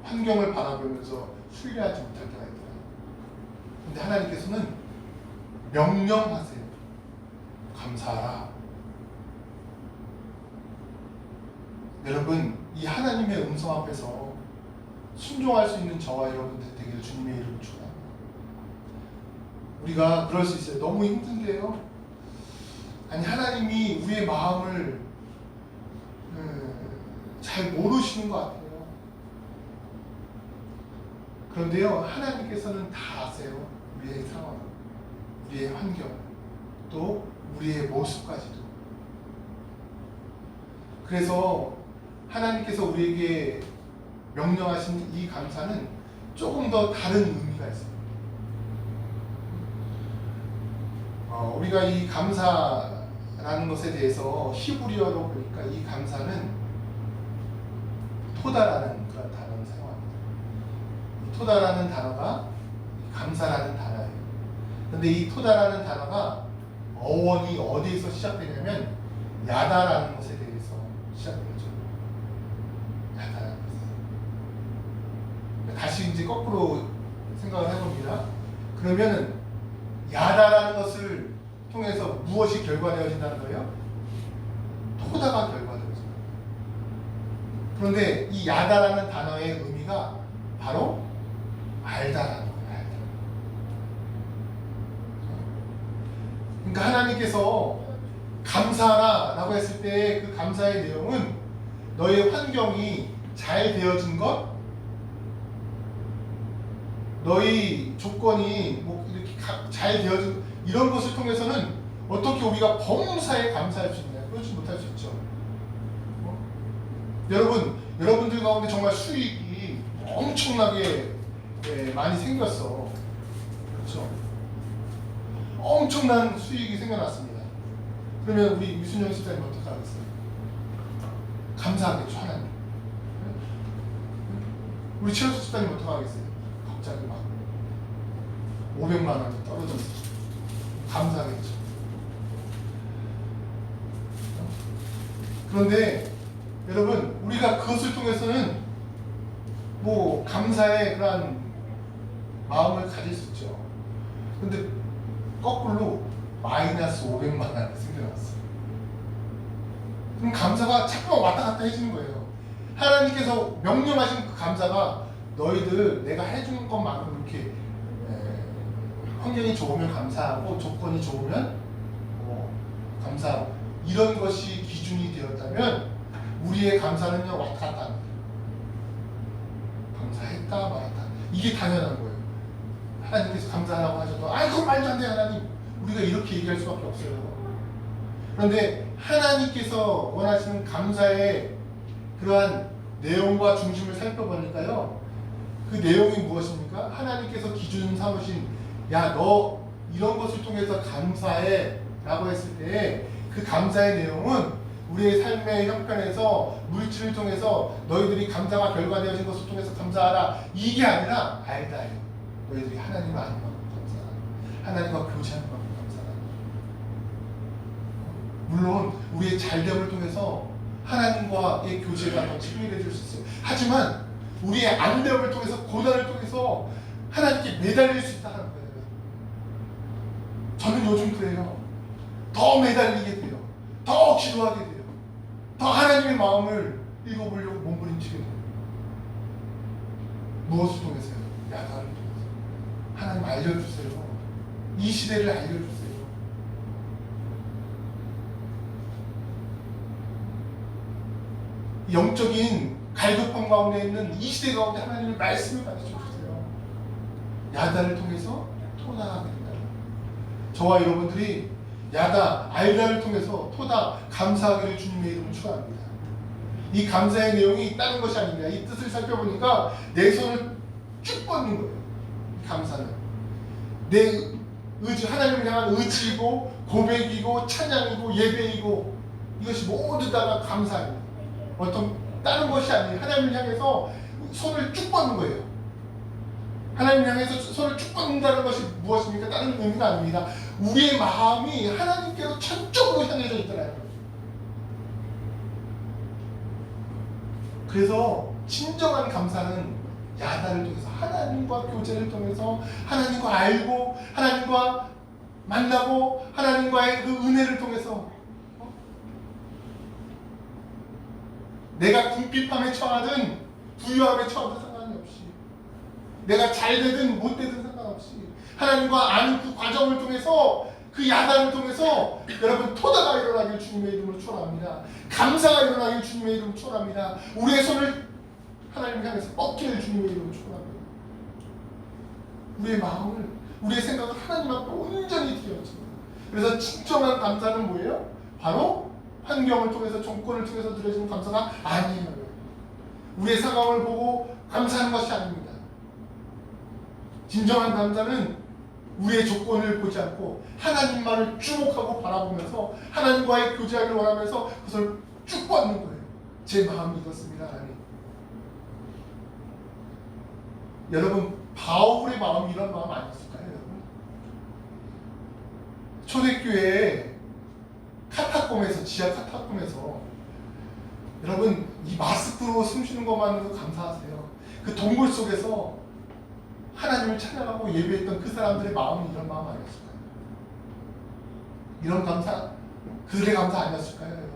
환경을 바라보면서 신뢰하지 못할 때가 있더라고요. 근데 하나님께서는 명령하세요. 감사하라. 여러분, 이 하나님의 음성 앞에서 순종할 수 있는 저와 여러분들 되기를 주님의 이름으로 축원합니다. 우리가 그럴 수 있어요. 너무 힘든데요. 아니 하나님이 우리의 마음을 잘 모르시는 것 같아요. 그런데요, 하나님께서는 다 아세요. 우리의 상황, 우리의 환경, 또 우리의 모습까지도. 그래서 하나님께서 우리에게 명령하신 이 감사는 조금 더 다른 의미가 있습니다. 우리가 이 감사라는 것에 대해서 히브리어로 보니까 이 감사는 토다라는 그런 단어를 사용합니다. 이 토다라는 단어가 감사라는 단어예요. 근데 이 토다라는 단어가 어원이 어디에서 시작되냐면 야다라는 것에 대해서 시작되죠. 야다라는 것. 다시 이제 거꾸로 생각을 해봅니다. 그러면은 야다라는 것을 통해서 무엇이 결과되어진다는 거예요? 토다가 결과되어집니다. 그런데 이 야다라는 단어의 의미가 바로 알다라는 거예요. 알다. 그러니까 하나님께서 감사하라 라고 했을 때 그 감사의 내용은 너의 환경이 잘 되어진 것, 너의 조건이 뭐 이렇게 잘 되어진 이런 것을 통해서는 어떻게 우리가 범사에 감사할 수 있냐? 그렇지 못할 수 있죠. 여러분들 가운데 정말 수익이 엄청나게 많이 생겼어. 그렇죠? 엄청난 수익이 생겨났습니다. 그러면 우리 유순영 집사님 어떻게 하겠어요? 감사하겠죠, 하나님. 우리 최현수 집사님 어떻게 하겠어요? 갑자기 막 500만 원이 떨어졌어. 감사하겠죠. 그런데 여러분, 우리가 그것을 통해서는 뭐 감사의 그러한 마음을 가질 수 있죠. 근데 거꾸로 마이너스 500만 원이 생겨났어요. 그럼 감사가 자꾸만 왔다 갔다 해지는 거예요. 하나님께서 명령하신 그 감사가 너희들 내가 해주는 것만큼 이렇게 환경이 좋으면 감사하고 조건이 좋으면 감사하고 이런 것이 기준이 되었다면 우리의 감사는요 왔다 갔다 합니다. 감사했다 말았다. 이게 당연한 거예요. 하나님께서 감사하라고 하셔도 그건 말도 안 돼 하나님. 우리가 이렇게 얘기할 수밖에 없어요. 그런데 하나님께서 원하시는 감사의 그러한 내용과 중심을 살펴보니까요, 그 내용이 무엇입니까? 하나님께서 기준 삼으신, 야, 너 이런 것을 통해서 감사해 라고 했을 때 그 감사의 내용은 우리의 삶의 형편에서 물질을 통해서 너희들이 감사가 결과되어진 것을 통해서 감사하라, 이게 아니라 알다요. 너희들이 하나님을 아는 만큼 감사하라, 하나님과 교제하는 만큼 감사하라. 물론 우리의 잘됨을 통해서 하나님과의 교제가 더 친밀해질 수 있어요. 하지만 우리의 안됨을 통해서, 고난을 통해서 하나님께 매달릴 수 있다는 거예요. 저는 요즘 그래요. 더 매달리게 돼요. 더 기도하게 돼요. 더 하나님의 마음을 읽어보려고 몸부림치게 돼요. 무엇을 통해서요? 야단을 통해서. 하나님 알려주세요. 이 시대를 알려주세요. 영적인 갈급함 가운데 있는 이 시대 가운데 하나님의 말씀을 가르쳐주세요. 야단을 통해서 토닥하게 된다. 저와 여러분들이 야다, 알다를 통해서 토다, 감사하기를 주님의 이름으로 축원합니다. 이 감사의 내용이 다른 것이 아닙니다. 이 뜻을 살펴보니까 내 손을 쭉 뻗는 거예요. 이 감사는 내 의지, 하나님을 향한 의지이고 고백이고 찬양이고 예배이고, 이것이 모두 다가 감사입니다. 어떤 다른 것이 아니에요. 하나님을 향해서 손을 쭉 뻗는 거예요. 하나님을 향해서 손을 쭉 뻗는다는 것이 무엇입니까? 다른 의미가 아닙니다. 우리의 마음이 하나님께로 전적으로 향해져 있더라는 거예요. 그래서 진정한 감사는 야단을 통해서, 하나님과 교제를 통해서, 하나님과 알고, 하나님과 만나고, 하나님과의 그 은혜를 통해서, 내가 궁핍함에 처하든 부유함에 처하든 상관이 없이, 내가 잘 되든 못 되든 상관없이 하나님과 아는 그 과정을 통해서, 그 야단을 통해서 여러분 토다가 일어나길 주님의 이름으로 축원합니다. 감사가 일어나길 주님의 이름으로 축원합니다. 우리의 손을 하나님 향해서 뻗기를 주님의 이름으로 축원합니다. 우리의 마음을, 우리의 생각을 하나님 앞에 온전히 드려집니다. 그래서 진정한 감사는 뭐예요? 바로 환경을 통해서, 정권을 통해서 드려지는 감사가 아니에요. 우리의 상황을 보고 감사하는 것이 아닙니다. 진정한 감사는 우리의 조건을 보지 않고 하나님만을 주목하고 바라보면서 하나님과의 교제하기를 원하면서 그것을 쭉 뻗는 거예요. 제 마음이 이렇습니다, 하나님. 여러분, 바울의 마음이 이런 마음 아니었을까요, 여러분? 초대교회에 카타콤에서, 지하 카타콤에서, 여러분 이 마스크로 숨쉬는 것만으로도 감사하세요. 그 동굴 속에서 하나님을 찬양하고 예배했던 그 사람들의 마음이 이런 마음 아니었을까요? 이런 감사, 그들의 감사 아니었을까요?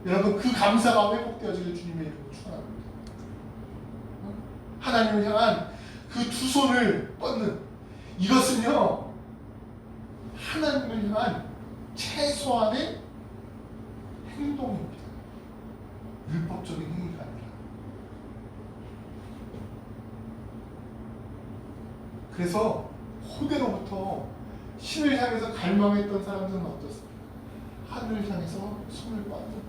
여러분 그 감사가 회복되어지길 주님의 이름으로 축원합니다. 하나님을 향한 그 두 손을 뻗는 이것은요, 하나님을 향한 최소한의 행동입니다. 율법적인 행위가 아니라. 그래서 호대로부터 신을 향해서 갈망했던 사람들은 어떻습니까? 하늘을 향해서 손을 뻗는,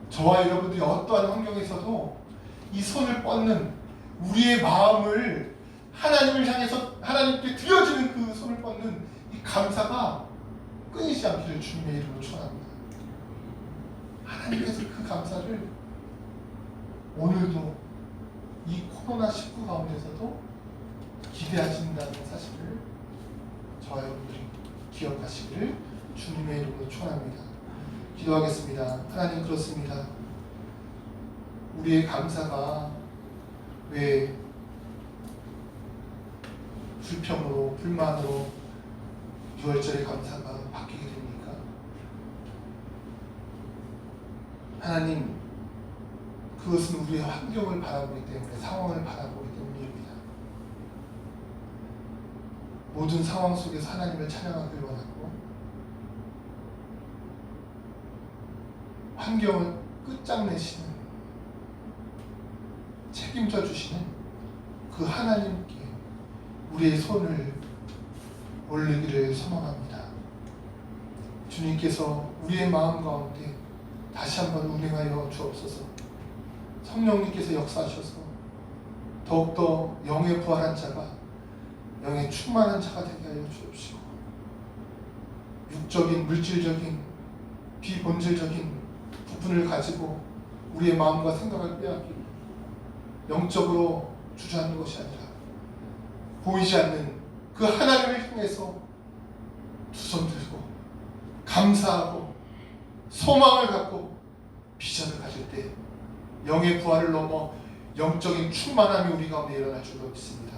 저와 여러분들이 어떠한 환경에서도 이 손을 뻗는, 우리의 마음을 하나님을 향해서 하나님께 드려지는 그 손을 뻗는 이 감사가 끊이지 않기를 주님의 이름으로 축원합니다. 하나님께서 그 감사를 오늘도 이 코로나19 가운데서도 기대하신다는 사실을 저와 여러분들이 기억하시기를 주님의 이름으로 축원합니다. 기도하겠습니다. 하나님, 그렇습니다. 우리의 감사가 왜 불평으로, 불만으로 6월절의 감사가 바뀌게 됩니까? 하나님, 그것은 우리의 환경을 바라보기 때문에, 상황을 바라보기 때문입니다. 모든 상황 속에서 하나님을 찬양하길 원하고, 환경을 끝장내시는, 책임져 주시는 그 하나님께 우리의 손을 올리기를 소망합니다. 주님께서 우리의 마음 가운데 다시 한번 운행하여 주옵소서. 성령님께서 역사하셔서 더욱더 영의 부활한 자가 영의 충만한 자가 되게 하여 주옵시고, 육적인 물질적인 비본질적인 부분을 가지고 우리의 마음과 생각을 빼앗기고 영적으로 주저앉는 것이 아니라 보이지 않는 그 하나님을 향해서 두 손 들고 감사하고 소망을 갖고 비전을 가질 때 영의 부활을 넘어 영적인 충만함이 우리 가운데 일어날 줄로 믿습니다.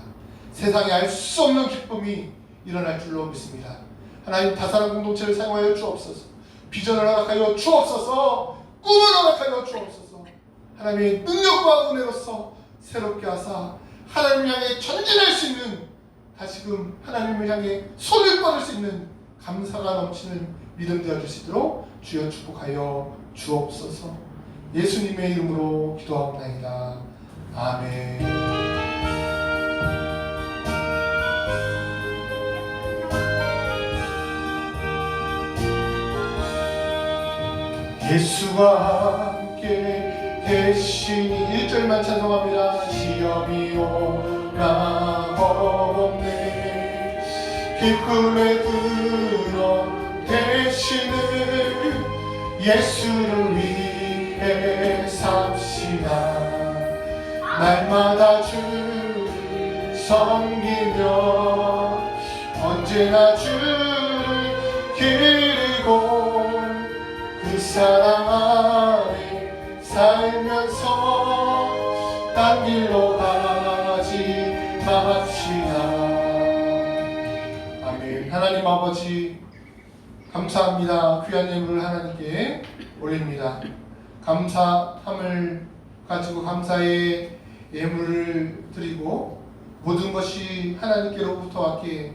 세상에 알 수 없는 기쁨이 일어날 줄로 믿습니다. 하나님, 다산한 공동체를 사용하여 주옵소서. 비전을 허락하여 주옵소서. 꿈을 허락하여 주옵소서. 하나님의 능력과 은혜로서 새롭게 하사 하나님을 향해 전진할 수 있는, 다시금 하나님을 향해 손을 뻗을 수 있는 감사가 넘치는 믿음 되어줄 수 있도록 주여 축복하여 주옵소서. 예수님의 이름으로 기도하옵나이다. 아멘. 예수와 함께 계시니 1절만 찬송합니다. 시험이 오나 없네 기쁨의 근원 되시는 예수를 위해 삽시다. 날마다 주를 섬기며 언제나 주를 기리고 그 사랑 안에 살면서 딴 길로 가지 맙시다. 아멘. 하나님 아버지 감사합니다. 귀한 예물을 하나님께 올립니다. 감사함을 가지고 감사의 예물을 드리고 모든 것이 하나님께로부터 왔기에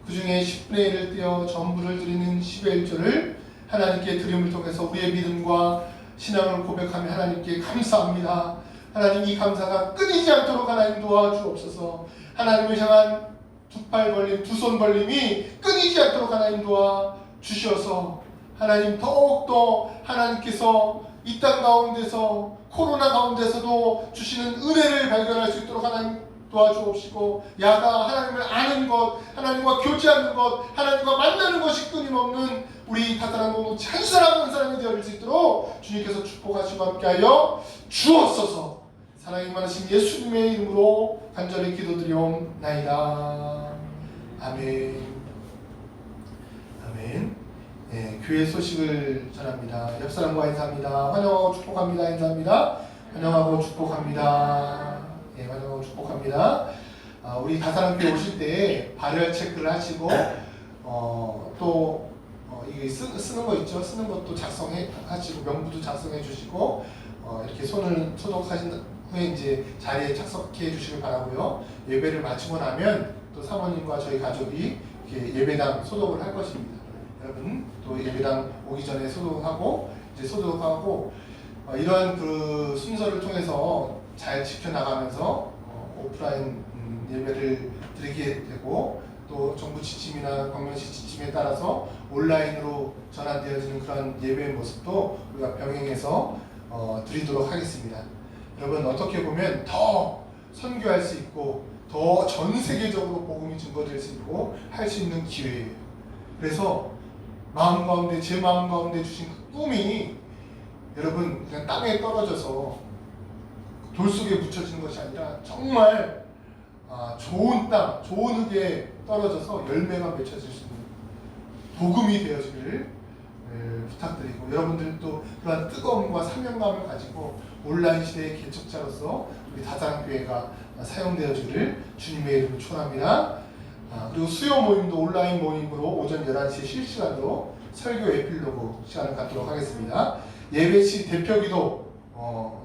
그 중에 10분의 1을 떼어 전부를 드리는 10의 1조를 하나님께 드림을 통해서 우리의 믿음과 신앙을 고백하며 하나님께 감사합니다. 하나님, 이 감사가 끊이지 않도록 하나님 도와주옵소서. 하나님을 향한 두 팔 벌림, 두 손 벌림이 끊이지 않도록 하나님 도와주셔서 하나님 더욱더 하나님께서 이 땅 가운데서 코로나 가운데서도 주시는 은혜를 발견할 수 있도록 하나님 도와주옵시고, 야가 하나님을 아는 것, 하나님과 교제하는 것, 하나님과 만나는 것이 끊임없는 우리 다산한 공동체 한 사람 한 사람이 되어질 수 있도록 주님께서 축복하시고 함께하여 주옵소서. 사랑이 많으신 예수님의 이름으로 간절히 기도드리옵나이다. 아멘. 아멘. 네, 교회 소식을 전합니다. 옆 사람과 인사합니다. 환영하고 축복합니다. 인사합니다. 환영하고 축복합니다. 네, 환영하고 축복합니다. 우리 다산교회 오실 때 발열 체크를 하시고 이게 쓰는 거 있죠. 쓰는 것도 작성해 하시고 명부도 작성해 주시고 이렇게 손을 소독하신 후에 이제 자리에 착석해 주시길 바라고요. 예배를 마치고 나면 또 사모님과 저희 가족이 이렇게 예배당 소독을 할 것입니다. 여러분 또 예배당 오기 전에 소독하고 이러한 그 순서를 통해서 잘 지켜나가면서 오프라인 예배를 드리게 되고, 또 정부 지침이나 광명시 지침에 따라서 온라인으로 전환되어지는 그런 예배의 모습도 우리가 병행해서 드리도록 하겠습니다. 여러분, 어떻게 보면 더 선교할 수 있고 더 전 세계적으로 복음이 증거될 수 있고 할 수 있는 기회예요. 그래서 제 마음 가운데 주신 그 꿈이 여러분 그냥 땅에 떨어져서 돌 속에 묻혀지는 것이 아니라 정말 좋은 땅, 좋은 흙에 떨어져서 열매가 맺혀질 수 있는 복음이 되어지기를 부탁드리고, 여러분들도 그런 뜨거움과 사명감을 가지고 온라인 시대의 개척자로서 우리 다산교회가 사용되어지기를 주님의 이름으로 축원합니다. 그리고 수요 모임도 온라인 모임으로 오전 11시 실시간으로 설교 에필로그 시간을 갖도록 하겠습니다. 예배 시 대표기도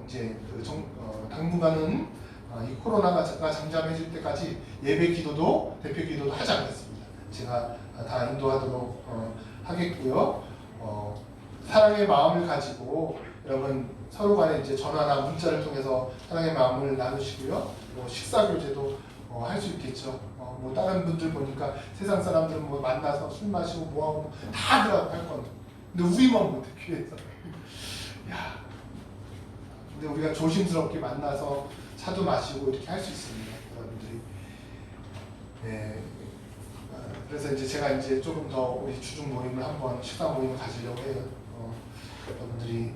이제 당분간은 이 코로나가 잠잠해질 때까지 예배 기도도 대표 기도도 하지 않겠습니다. 제가 다 인도하도록 하겠고요. 사랑의 마음을 가지고 여러분 서로 간에 이제 전화나 문자를 통해서 사랑의 마음을 나누시고요. 식사 교제도 할 수 있겠죠. 다른 분들 보니까 세상 사람들은 만나서 술 마시고 뭐하고 다 들어갈 건데 근데 우리만 못해 교회에서. 야, 근데 우리가 조심스럽게 만나서 차도 마시고 이렇게 할 수 있습니다, 여러분들이. 네. 그래서 이제 제가 이제 조금 더 우리 주중 모임을 한번 식사 모임을 가지려고 해요. 여러분들이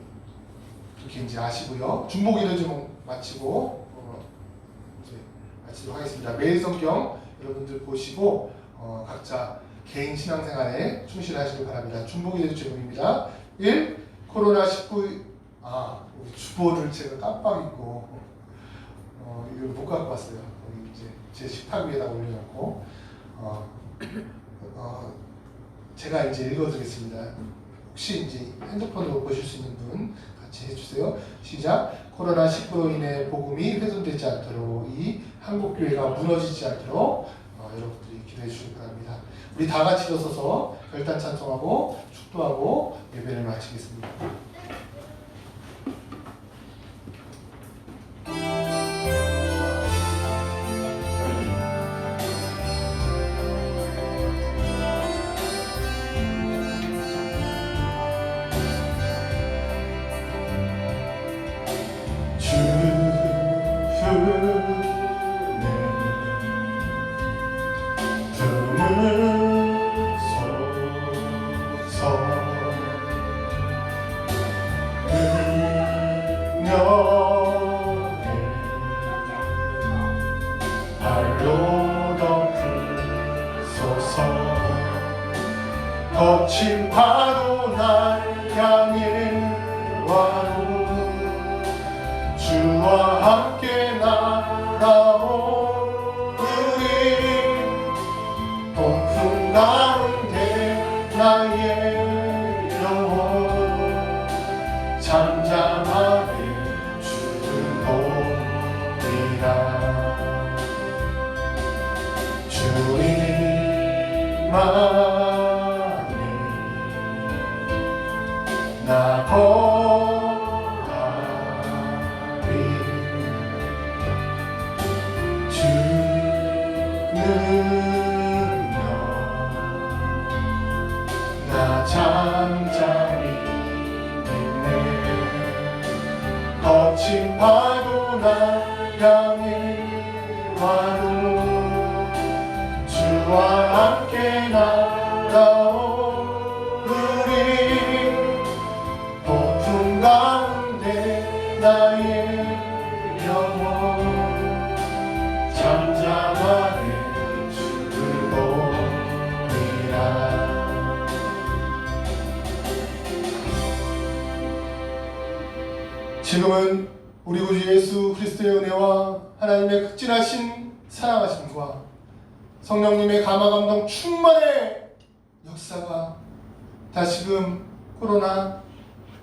그렇게 이제 아시고요. 중보기도 좀 마치고 이제 마치도록 하겠습니다. 매일 성경 여러분들 보시고 각자 개인 신앙생활에 충실하시길 바랍니다. 중보기도 제목입니다. 1. 코로나19 우리 주보를 제가 깜빡 잊고 이걸 못 갖고 왔어요. 여기 이제 제 식탁 위에다 올려놓고 제가 이제 읽어드리겠습니다. 혹시 이제 핸드폰으로 보실 수 있는 분 같이 해주세요. 시작. 코로나19로 인해 복음이 훼손되지 않도록 이 한국교회가 무너지지 않도록 여러분들이 기도해 주시기 바랍니다. 우리 다 같이 일어서서 결단 찬송하고 축도하고 예배를 마치겠습니다. 거친 파도 날 향해 와도 주와 함께 날아온 우리 폭풍 가운데 나의 영혼 잠잠하게 주를 보리라. 주님만 나 거하리. 주는요 나 잠잠히 있네. 거친 파도 날 향해 와도 주와 함께 날아온 가운데 나의 영혼 잠잠하게 주를 보리라. 지금은 우리 구주 예수 그리스도의 은혜와 하나님의 극진하신 사랑하심과 성령님의 감화감동 충만의 역사가 다시금 코로나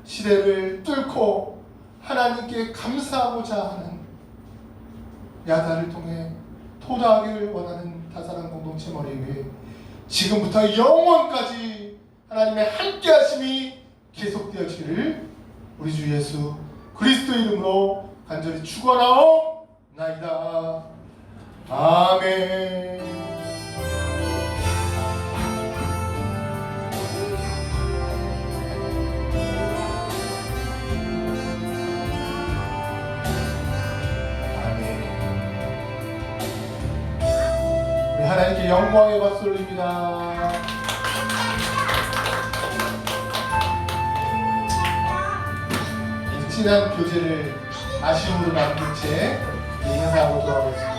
시대를 뚫고 하나님께 감사하고자 하는 야단을 통해 토다하기를 원하는 다사랑 공동체 머리 위에 지금부터 영원까지 하나님의 함께하심이 계속되어지기를 우리 주 예수 그리스도 이름으로 간절히 축원하옵나이다. 아멘. 하나님께 영광의 박수 올립니다. 이 지난 교제를 아쉬움으로 남긴 채 인사하고 돌아오겠습니다.